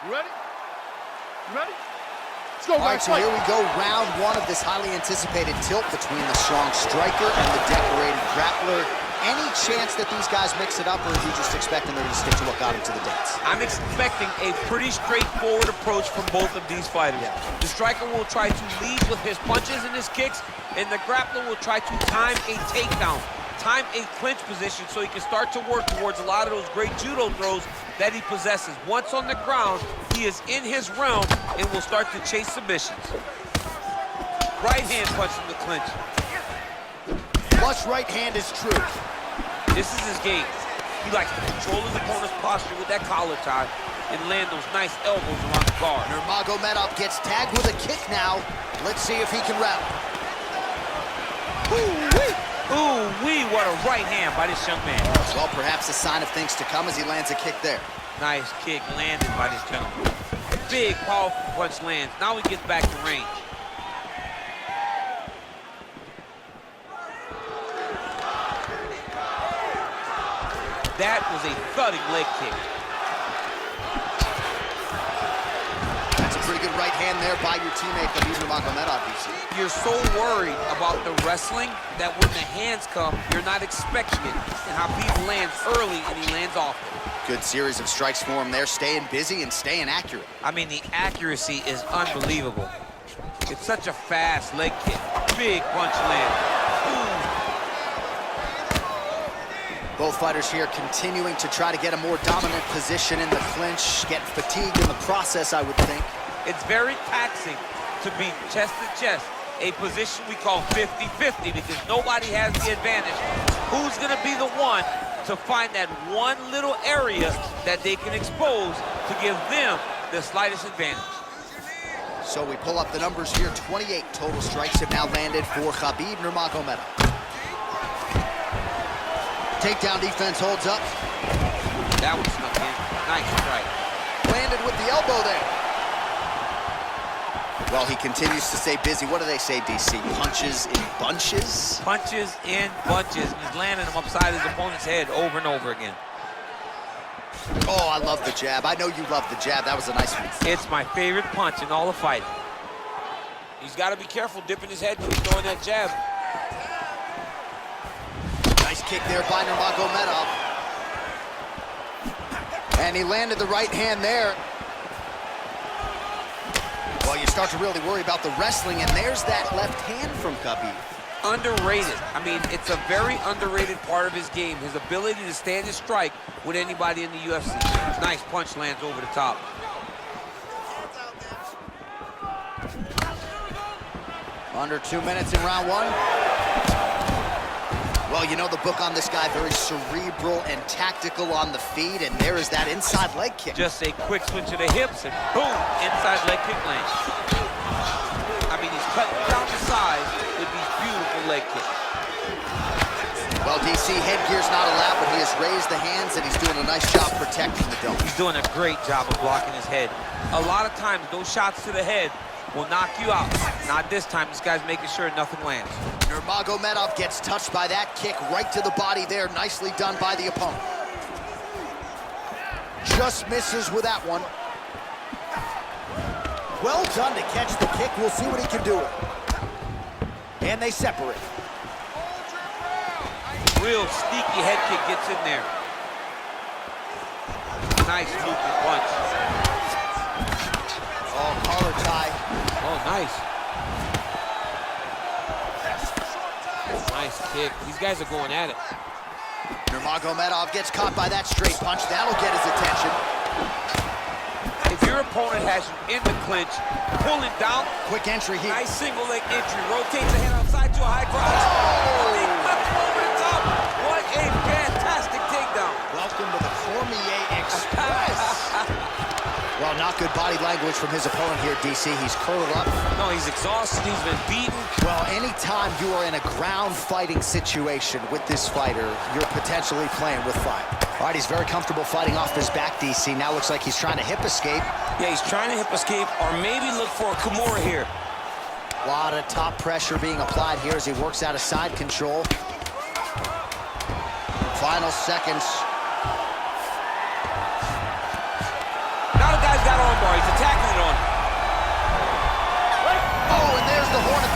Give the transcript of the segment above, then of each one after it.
You ready? You ready? Let's go, All right, so here we go, round one of this highly anticipated tilt between the strong striker and the decorated grappler. Any chance that these guys mix it up, or are you just expecting them to stick to what got them to the dance? I'm expecting a pretty straightforward approach from both of these fighters. Yeah. The striker will try to lead with his punches and his kicks, and the grappler will try to time a takedown, time a clinch position so he can start to work towards a lot of those great judo throws that he possesses. Once on the ground, he is in his realm and will start to chase submissions. Right hand punch in the clinch. Flush right hand is true. This is his game. He likes to control his opponent's posture with that collar tie and land those nice elbows around the guard. Nurmagomedov gets tagged with a kick now. Let's see if he can rally. Ooh-wee! Ooh-wee, what a right hand by this young man. Well, perhaps a sign of things to come as he lands a kick there. Nice kick landed by this gentleman. Big, powerful punch lands. Now he gets back to range. That was a thudding leg kick. That's a pretty good right hand there by your teammate, Khabib Nurmagomedov, DC. You're so worried about the wrestling that when the hands come, you're not expecting it. And Khabib lands early and he lands often. Good series of strikes for him there, staying busy and staying accurate. I mean, the accuracy is unbelievable. It's such a fast leg kick. Big punch land. Both fighters here continuing to try to get a more dominant position in the clinch, getting fatigued in the process, I would think. It's very taxing to be chest to chest, a position we call 50-50 because nobody has the advantage. Who's gonna be the one to find that one little area that they can expose to give them the slightest advantage? So we pull up the numbers here. 28 total strikes have now landed for Khabib Nurmagomedov. Takedown defense holds up. That was snuck in. Nice strike. Landed with the elbow there. Well, he continues to stay busy. What do they say, DC? Punches in bunches? Punches in bunches. He's landing them upside his opponent's head over and over again. Oh, I love the jab. I know you love the jab. That was a nice one. It's my favorite punch in all the fighting. He's got to be careful dipping his head when he's throwing that jab. Nice kick there by Nurmagomedov. And he landed the right hand there. Well, you start to really worry about the wrestling, and there's that left hand from Khabib. Underrated. I mean, it's a very underrated part of his game, his ability to stand and strike with anybody in the UFC. Nice punch lands over the top. Under 2 minutes in round one. Well, you know the book on this guy, very cerebral and tactical on the feet, and there is that inside leg kick. Just a quick switch of the hips, and boom, inside leg kick lands. I mean, he's cutting down the size with these beautiful leg kicks. Well, DC, headgear's not allowed, but he has raised the hands, and he's doing a nice job protecting the dome. He's doing a great job of blocking his head. A lot of times, those shots to the head will knock you out. Not this time. This guy's making sure nothing lands. Nurmagomedov gets touched by that kick right to the body there. Nicely done by the opponent. Just misses with that one. Well done to catch the kick. We'll see what he can do with it. And they separate. Real sneaky head kick gets in there. Nice looping punch. Oh, collar tie. Oh, nice. Nice kick. These guys are going at it. Nurmagomedov gets caught by that straight punch. That'll get his attention. If your opponent has you in the clinch, pull it down. Quick entry here. Nice single leg entry. Rotates the head outside to a high cross. Oh! He flips over the top. What a fantastic takedown. Welcome to the Cormier Express. Well, not good body language from his opponent here, DC. He's curled up. No, he's exhausted. He's been beaten. Well, anytime you are in a ground fighting situation with this fighter, you're potentially playing with fire. All right, he's very comfortable fighting off his back, DC. Now looks like he's trying to hip escape. Yeah, he's trying to hip escape or maybe look for a Kimura here. A lot of top pressure being applied here as he works out of side control. Final seconds. Now the guy's got on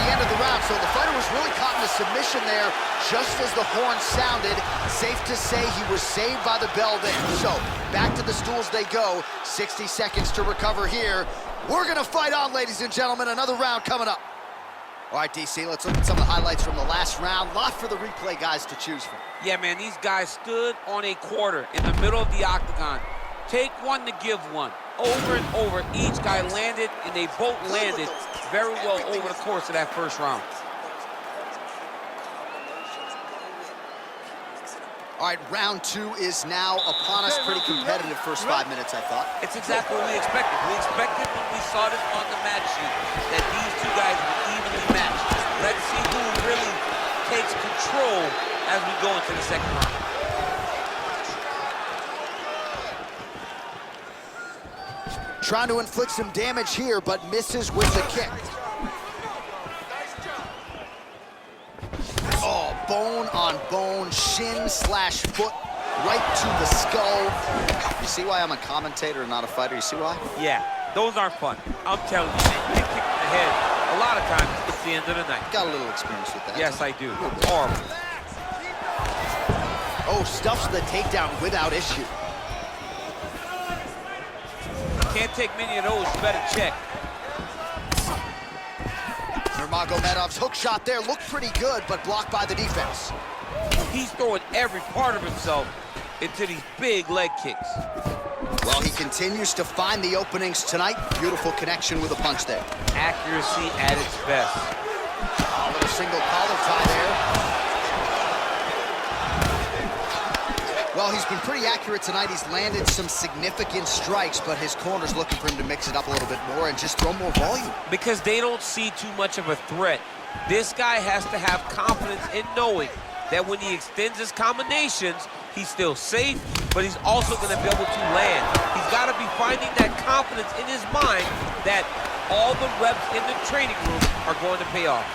end of the round, so the fighter was really caught in a submission there just as the horn sounded. Safe to say he was saved by the bell there. So, back to the stools they go. 60 seconds to recover here. We're gonna fight on, ladies and gentlemen. Another round coming up. All right, DC, let's look at some of the highlights from the last round. Lot for the replay guys to choose from. Yeah, man, these guys stood on a quarter in the middle of the octagon. Take one to give one. Over and over, each guy landed, and they both landed very well over the course of that first round. All right, round two is now upon us. Pretty competitive first 5 minutes, I thought. It's exactly what we expected. We expected when we saw this on the match sheet that these two guys would evenly match. Let's see who really takes control as we go into the second round. Trying to inflict some damage here, but misses with the kick. Oh, bone on bone, shin slash foot, right to the skull. You see why I'm a commentator and not a fighter? You see why? Yeah, those aren't fun. I'm telling you, man, you get kicked in the head, a lot of times it's the end of the night. Got a little experience with that. Yes, I do. Horrible. Oh, stuffs the takedown without issue. Can't take many of those, you better check. Nurmagomedov's hook shot there looked pretty good, but blocked by the defense. He's throwing every part of himself into these big leg kicks. Well, he continues to find the openings tonight. Beautiful connection with a punch there. Accuracy at its best. A little single collar tie there. Well, he's been pretty accurate tonight. He's landed some significant strikes, but his corner's looking for him to mix it up a little bit more and just throw more volume. Because they don't see too much of a threat. This guy has to have confidence in knowing that when he extends his combinations, he's still safe, but he's also going to be able to land. He's got to be finding that confidence in his mind that all the reps in the training room are going to pay off.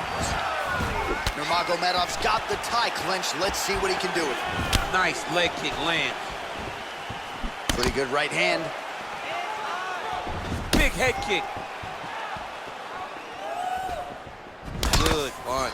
Nurmagomedov's got the tie clenched. Let's see what he can do with it. Nice leg kick lands. Pretty good right hand. Big head kick. Good punch.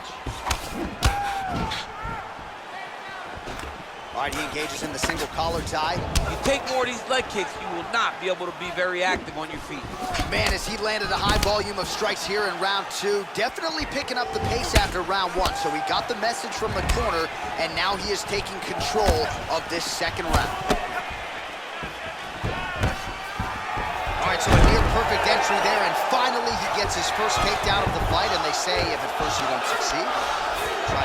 All right, he engages in the single collar tie. You take more of these leg kicks, you will not be able to be very active on your feet. Man, as he landed a high volume of strikes here in round two, definitely picking up the pace after round one. So he got the message from the corner, and now he is taking control of this second round. All right, so a near perfect entry there, and finally he gets his first takedown of the fight, and they say if at first you don't succeed,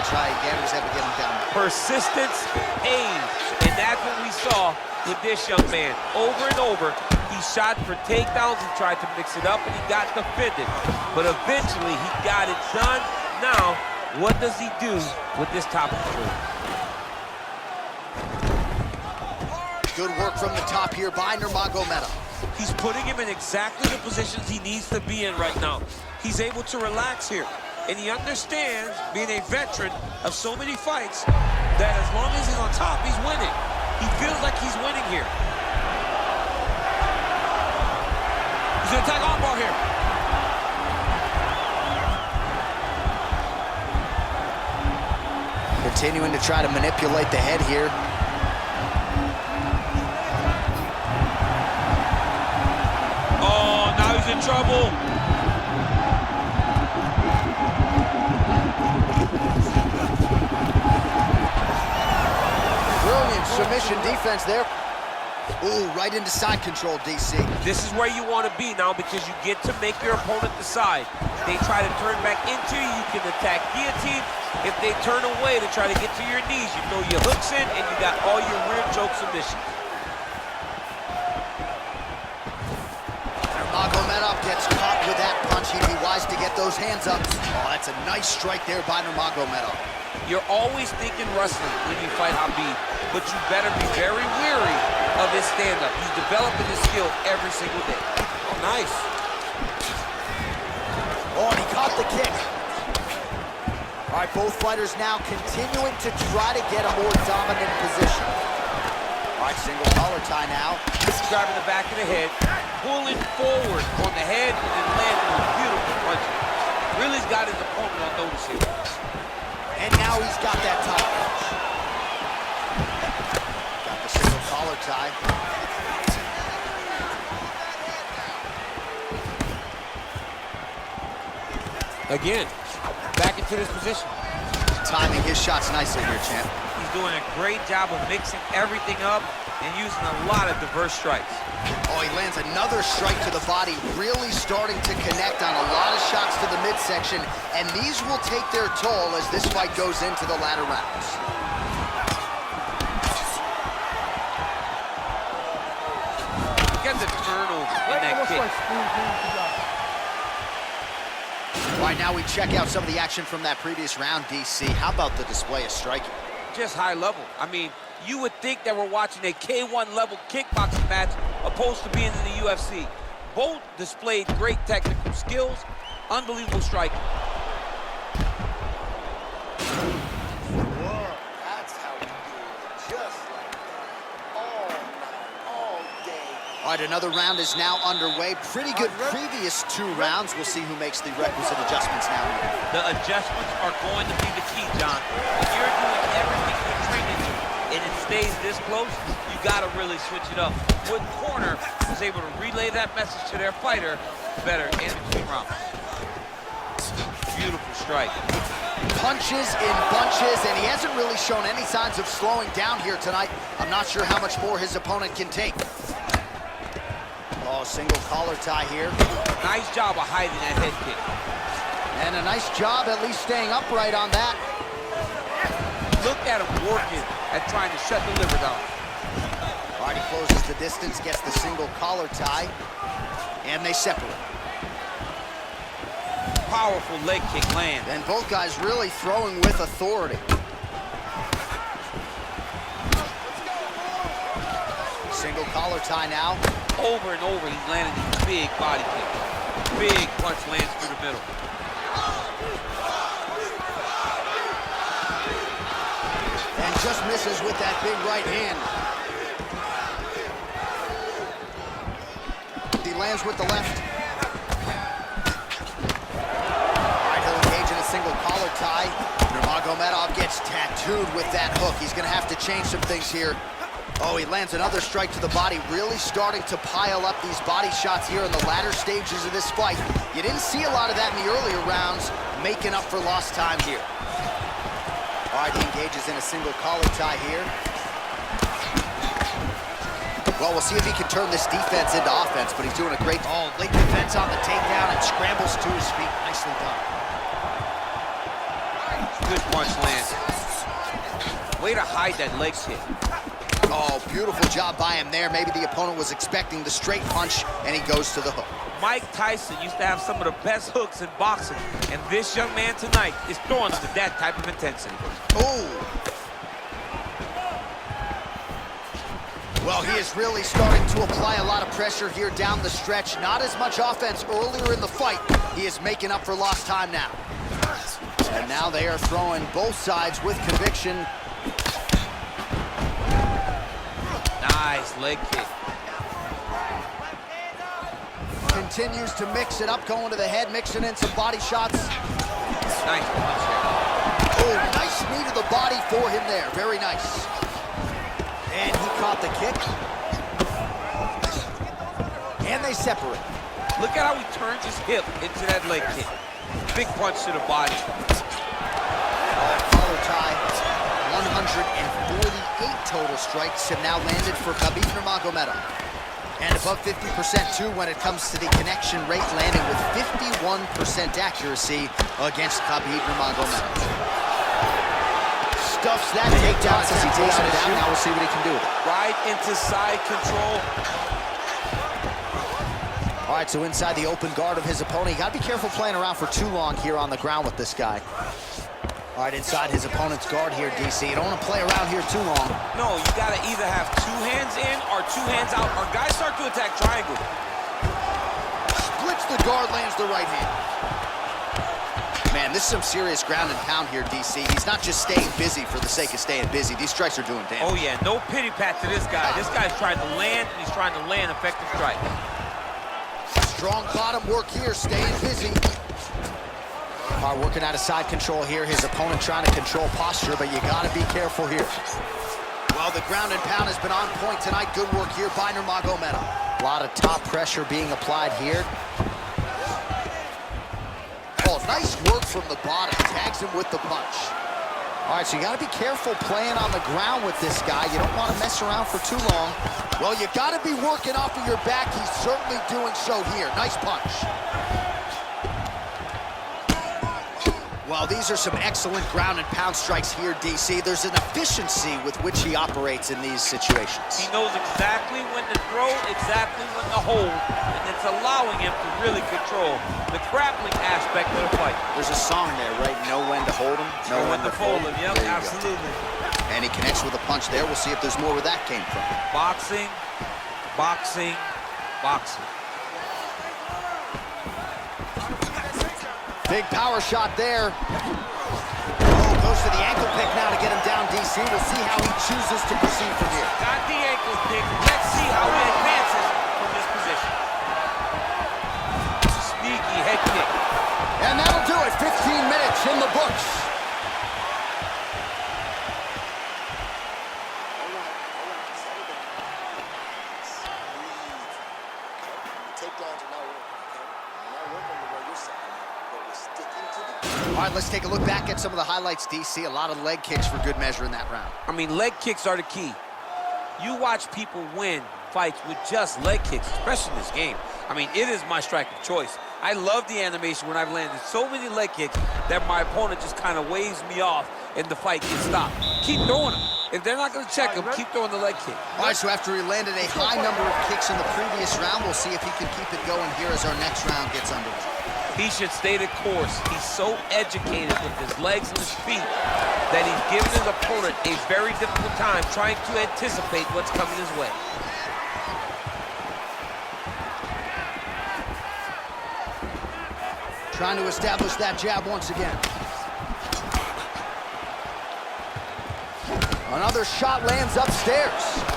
try again. He's able to get him down. Persistence pays, and that's what we saw with this young man. Over and over, he shot for takedowns, he tried to mix it up, and he got defended. But eventually, he got it done. Now, what does he do with this top control? Good work from the top here by Nurmagomedov. He's putting him in exactly the positions he needs to be in right now. He's able to relax here. And he understands, being a veteran of so many fights, that as long as he's on top, he's winning. He feels like he's winning here. He's gonna attack armbar here. Continuing to try to manipulate the head here. Oh, now he's in trouble. Submission defense there. Ooh, right into side control, DC. This is where you want to be now because you get to make your opponent decide. They try to turn back into you, you can attack guillotine. If they turn away to try to get to your knees, you throw your hooks in and you got all your rear choke submissions. Nurmagomedov gets caught with that punch. He'd be wise to get those hands up. Oh, that's a nice strike there by Nurmagomedov. You're always thinking wrestling when you fight Khabib, but you better be very wary of his stand-up. He's developing his skill every single day. Oh, nice. Oh, and he caught the kick. All right, both fighters now continuing to try to get a more dominant position. All right, single collar tie now. He's grabbing the back of the head, pulling forward on the head, and then landing a beautiful punch. Really's got his opponent on notice here. And now he's got that top punch. Got the single collar tie. Again, back into this position. Timing his shots nicely here, champ. He's doing a great job of mixing everything up and using a lot of diverse strikes. Oh, he lands another strike to the body, really starting to connect on a lot of shots to the midsection, and these will take their toll as this fight goes into the latter rounds. Get the turnover in that kick. All right, now we check out some of the action from that previous round, DC. How about the display of striking? Just high level. I mean, you would think that we're watching a K1 level kickboxing match opposed to being in the UFC. Both displayed great technical skills, unbelievable striking. That's how we do it. Just like that. All day. All right, another round is now underway. Pretty good previous two rounds. We'll see who makes the requisite adjustments now. The adjustments are going to be the key, John. If you're doing everything you're trained to and it stays this close, you gotta really switch it up. Wood Corner was able to relay that message to their fighter better in between rounds. Beautiful strike. Punches in bunches, and he hasn't really shown any signs of slowing down here tonight. I'm not sure how much more his opponent can take. Oh, single collar tie here. Nice job of hiding that head kick. And a nice job at least staying upright on that. Look at him working at trying to shut the liver down. All right, he closes the distance, gets the single collar tie, and they separate. Powerful leg kick lands. And both guys really throwing with authority. Single collar tie now. Over and over, he's landing these big body kicks. Big punch lands through the middle. And just misses with that big right hand. He lands with the left. All right, he'll engage in a single collar tie. Nurmagomedov gets tattooed with that hook. He's gonna have to change some things here. Oh, he lands another strike to the body, really starting to pile up these body shots here in the latter stages of this fight. You didn't see a lot of that in the earlier rounds, making up for lost time here. All right, he engages in a single collar tie here. Well, we'll see if he can turn this defense into offense, but he's doing a great... Oh, late defense on the takedown and scrambles to his feet. Nicely done. Good punch lands. Way to hide that leg kick. Oh, beautiful job by him there. Maybe the opponent was expecting the straight punch, and he goes to the hook. Mike Tyson used to have some of the best hooks in boxing, and this young man tonight is throwing them with that type of intensity. Oh. Well, he is really starting to apply a lot of pressure here down the stretch. Not as much offense earlier in the fight. He is making up for lost time now. And now they are throwing both sides with conviction. Nice leg kick. Continues to mix it up, going to the head, mixing in some body shots. Nice punch there. Oh, nice knee to the body for him there. Very nice. And he caught the kick. And they separate. Look at how he turns his hip into that leg kick. Big punch to the body. Collar tie. 148 total strikes have now landed for Khabib Nurmagomedov. And above 50% too when it comes to the connection rate, landing with 51% accuracy against Khabib Nurmagomedov. Stuffs that takedown as he takes him down. Now we'll see what he can do with it. Right into side control. All right, so inside the open guard of his opponent. You gotta be careful playing around for too long here on the ground with this guy. All right, inside his opponent's guard here, DC. You don't want to play around here too long. No, you gotta either have two hands in or two hands out, or guys start to attack triangle. Splits the guard, lands the right hand. Man, this is some serious ground and pound here, DC. He's not just staying busy for the sake of staying busy. These strikes are doing damage. Oh, yeah, no pity pat to this guy. This guy's trying to land, and he's trying to land effective strikes. Strong bottom work here, staying busy. All right, working out of side control here. His opponent trying to control posture, but you gotta be careful here. Well, the ground and pound has been on point tonight. Good work here by Nurmagomedov. A lot of top pressure being applied here. Oh, nice work from the bottom. Tags him with the punch. All right, so you got to be careful playing on the ground with this guy. You don't want to mess around for too long. Well, you got to be working off of your back. He's certainly doing so here. Nice punch. Well, these are some excellent ground and pound strikes here, DC. There's an efficiency with which he operates in these situations. He knows exactly when to throw, exactly when to hold, and it's allowing him to really control the grappling aspect of the fight. There's a song there, right? Know when to hold him, Know when to fold him. Yep, absolutely. And he connects with a punch there. We'll see if there's more where that came from. Boxing, boxing, boxing. Big power shot there. Oh, goes for the ankle pick now to get him down, DC. We'll see how he chooses to proceed from here. Got the ankle pick. Let's see how he advances from this position. Sneaky head kick. And that'll do it. 15 minutes in the books. All right, let's take a look back at some of the highlights, DC. A lot of leg kicks for good measure in that round. I mean, leg kicks are the key. You watch people win fights with just leg kicks, especially in this game. I mean, it is my strike of choice. I love the animation when I've landed so many leg kicks that my opponent just kind of waves me off and the fight gets stopped. Keep throwing them. If they're not going to check him, keep throwing the leg kick. All right, so after he landed a high number of kicks in the previous round, we'll see if he can keep it going here as our next round gets underway. He should stay the course. He's so educated with his legs and his feet that he's given his opponent a very difficult time trying to anticipate what's coming his way. Trying to establish that jab once again. Another shot lands upstairs.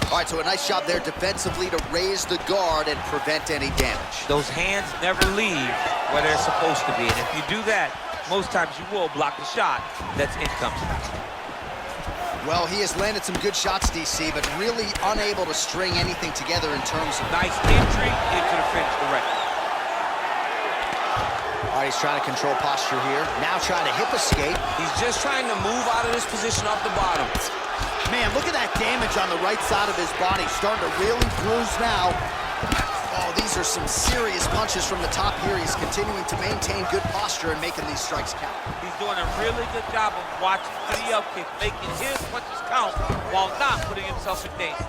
All right, so a nice job there defensively to raise the guard and prevent any damage. Those hands never leave where they're supposed to be, and if you do that, most times you will block the shot that's incoming. Well, he has landed some good shots, DC, but really unable to string anything together in terms of... Nice entry into the finish directly. All right, he's trying to control posture here. Now trying to hip escape. He's just trying to move out of this position off the bottom. Man, look at that damage on the right side of his body. Starting to really bruise now. Oh, these are some serious punches from the top here. He's continuing to maintain good posture and making these strikes count. He's doing a really good job of watching for the up kick, making his punches count while not putting himself in danger.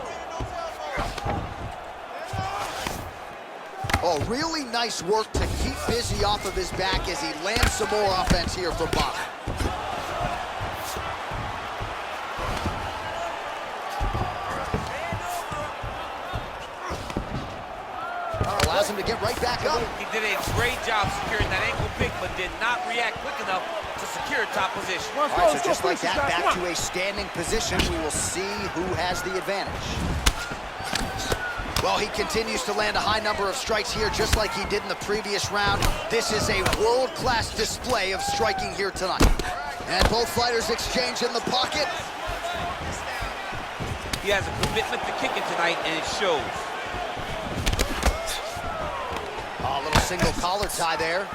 Oh, really nice work to keep busy off of his back as he lands some more offense here from Boba. Allows him to get right back up. He did a great job securing that ankle pick, but did not react quick enough to secure top position. All right, so just like that, back to a standing position. We will see who has the advantage. Well, he continues to land a high number of strikes here, just like he did in the previous round. This is a world-class display of striking here tonight. And both fighters exchange in the pocket. He has a commitment to kicking tonight, and it shows. A little single collar tie there.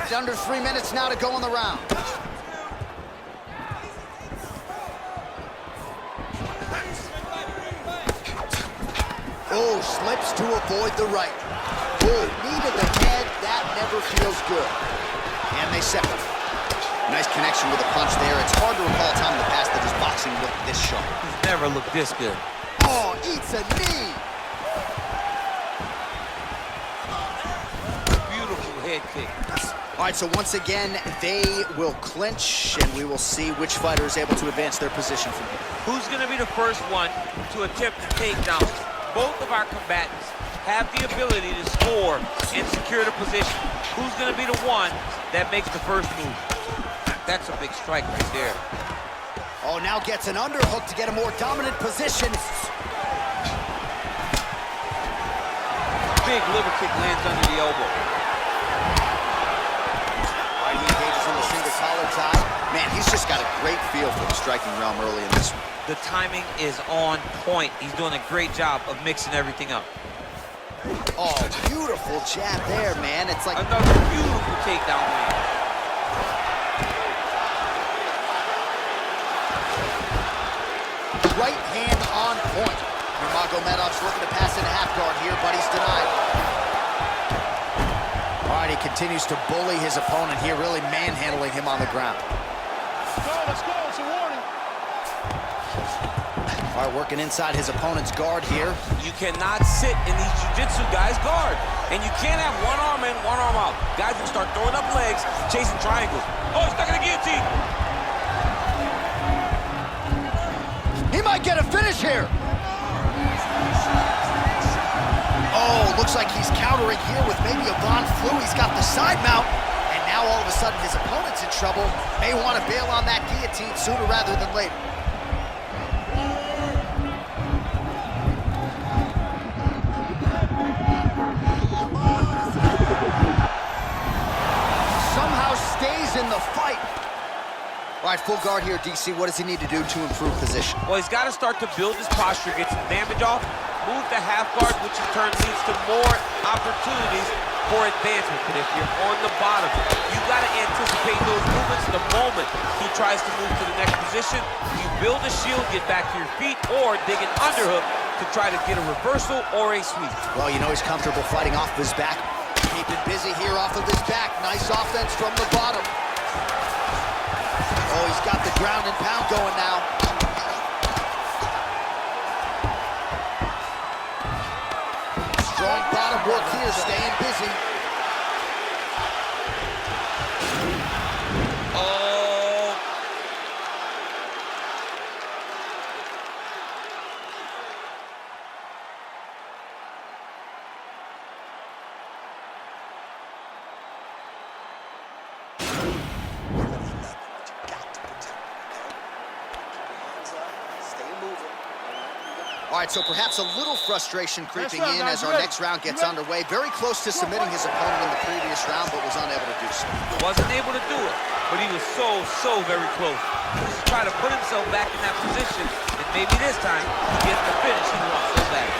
It's under 3 minutes now to go in the round. Oh, slips to avoid the right. Oh, knee to the head, that never feels good. And they separate. Nice connection with a punch there. It's hard to recall a time in the past that his boxing looked this sharp. He's never looked this good. Oh, eats a knee. Beautiful head kick. All right, so once again, they will clinch, and we will see which fighter is able to advance their position from here. Who's going to be the first one to attempt the takedown? Both of our combatants have the ability to score and secure the position. Who's going to be the one that makes the first move? That's a big strike right there. Oh, now gets an underhook to get a more dominant position. big liver kick lands under the elbow. All right, he engages in the single collar tie. Man, he's just got a great feel for the striking realm early in this one. The timing is on point. He's doing a great job of mixing everything up. Oh, beautiful jab there, man. It's like another beautiful takedown win. Right hand on point. Nurmagomedov's looking to pass into half guard here, but he's denied. All right, he continues to bully his opponent here, really manhandling him on the ground. Let's go, it's a warning. All right, working inside his opponent's guard here. You cannot sit in these jiu-jitsu guys' guard. And you can't have one arm in, one arm out. Guys will start throwing up legs, chasing triangles. Oh, he's stuck in the guillotine. He might get a finish here. Oh, looks like he's countering here with maybe a Von Flue. He's got the side mount. And now all of a sudden his opponent's in trouble. May want to bail on that guillotine sooner rather than later. Somehow stays in the fight. All right, full guard here, DC. What does he need to do to improve position? Well, he's got to start to build his posture, get some damage off, move to half guard, which in turn leads to more opportunities for advancement. But if you're on the bottom, you got to anticipate those movements the moment he tries to move to the next position. You build a shield, get back to your feet, or dig an underhook to try to get a reversal or a sweep. Well, you know he's comfortable fighting off of his back. Keeping busy here off of his back. Nice offense from the bottom. Oh, he's got the ground and pound going now. Strong bottom work here, staying busy. Oh. All right, so perhaps a little frustration creeping in as our next round gets underway. Very close to submitting his opponent in the previous round, but was unable to do so. Wasn't able to do it, but he was so very close. Just try to put himself back in that position, and maybe this time he gets the finish he wants so bad.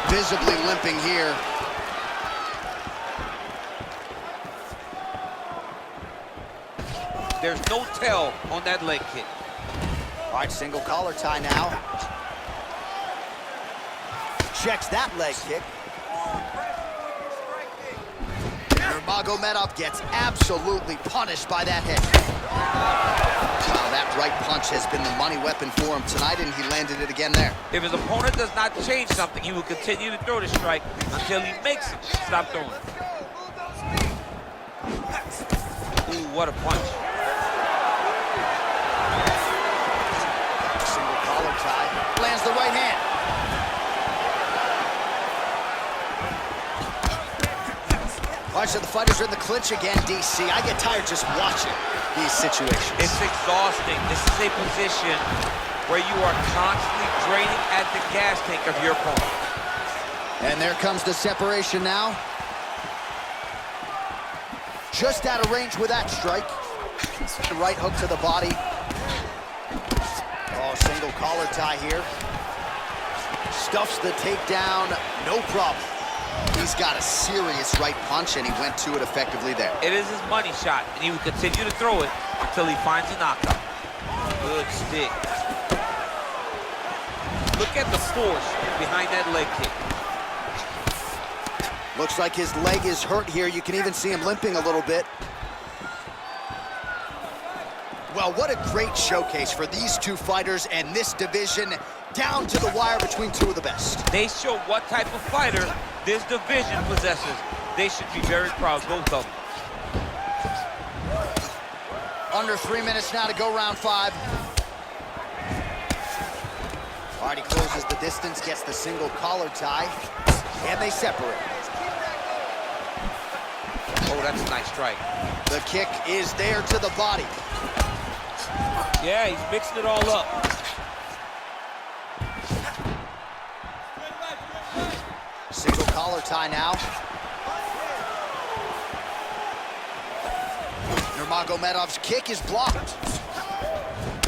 Visibly limping here. There's no tell on that leg kick. All right, single collar tie now. Checks that leg kick. Nurmagomedov gets absolutely punished by that hit. Wow, that right punch has been the money weapon for him tonight, and he landed it again there. If his opponent does not change something, he will continue to throw the strike until he makes it stop throwing. Ooh, what a punch. Lands the right hand. All right, so the fighters are in the clinch again, DC. I get tired just watching these situations. It's exhausting. This is a position where you are constantly draining at the gas tank of your opponent. And there comes the separation now. Just out of range with that strike. Right hook to the body. Oh, single collar tie here. Stuffs the takedown, no problem. He's got a serious right punch, and he went to it effectively there. It is his money shot, and he will continue to throw it until he finds a knockout. Good stick. Look at the force behind that leg kick. Looks like his leg is hurt here. You can even see him limping a little bit. Well, what a great showcase for these two fighters and this division, down to the wire between two of the best. They show what type of fighter this division possesses. They should be very proud, both of them. Under 3 minutes now to go round 5. All right, he closes the distance, gets the single collar tie, and they separate. Oh, that's a nice strike. The kick is there to the body. Yeah, he's mixing it all up. tie now. Nurmagomedov's kick is blocked.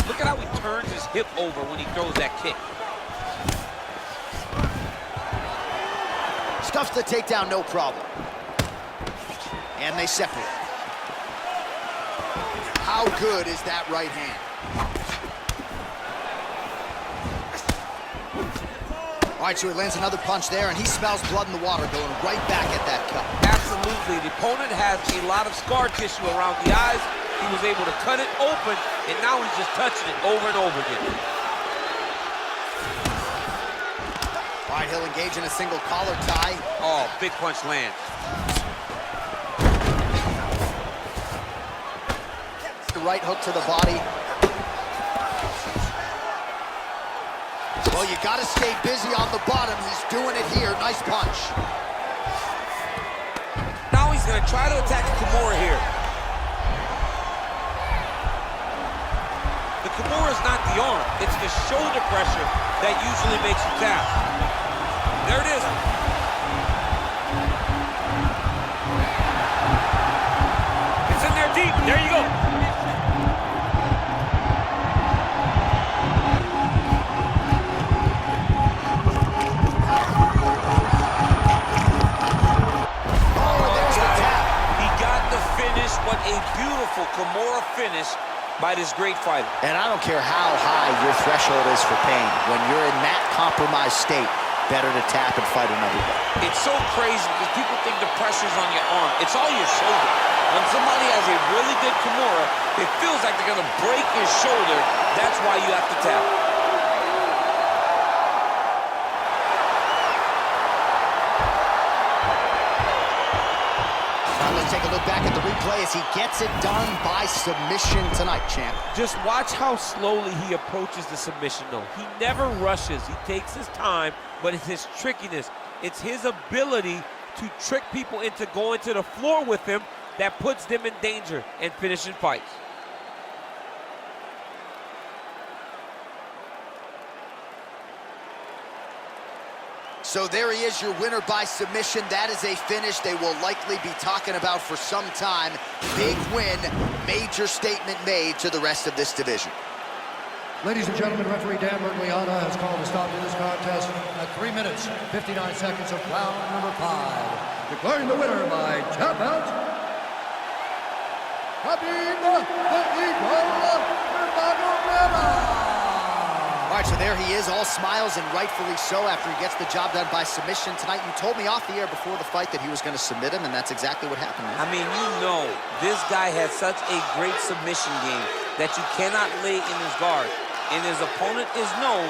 Look at how he turns his hip over when he throws that kick. Stuffs the takedown, no problem. And they separate. How good is that right hand? All right, so he lands another punch there, and he smells blood in the water, going right back at that cut. Absolutely. The opponent has a lot of scar tissue around the eyes. He was able to cut it open, and now he's just touching it over and over again. All right, he'll engage in a single collar tie. Oh, big punch lands. The right hook to the body. Well, you gotta stay busy on the bottom. He's doing it here. Nice punch. Now he's gonna try to attack Kimura here. The Kimura is not the arm. It's the shoulder pressure that usually makes you tap. There it is. It's in there deep. There you go. What a beautiful Kimura finish by this great fighter. And I don't care how high your threshold is for pain. When you're in that compromised state, better to tap and fight another day. It's so crazy because people think the pressure's on your arm. It's all your shoulder. When somebody has a really good Kimura, it feels like they're going to break your shoulder. That's why you have to tap. Let's take a look back at the replay as he gets it done by submission tonight, champ. Just watch how slowly he approaches the submission, though. He never rushes. He takes his time, but it's his trickiness. It's his ability to trick people into going to the floor with him that puts them in danger and finishing fights. So there he is, your winner by submission. That is a finish they will likely be talking about for some time. Big win, major statement made to the rest of this division. Ladies and gentlemen, referee Dan Mergliana has called a stop to this contest at 3 minutes, 59 seconds of round number 5. Declaring the winner by tap out, Khabib Nurmagomedov. All right, so there he is, all smiles and rightfully so after he gets the job done by submission tonight. You told me off the air before the fight that he was going to submit him, and that's exactly what happened, man. I mean, you know, this guy has such a great submission game that you cannot lay in his guard. And his opponent is known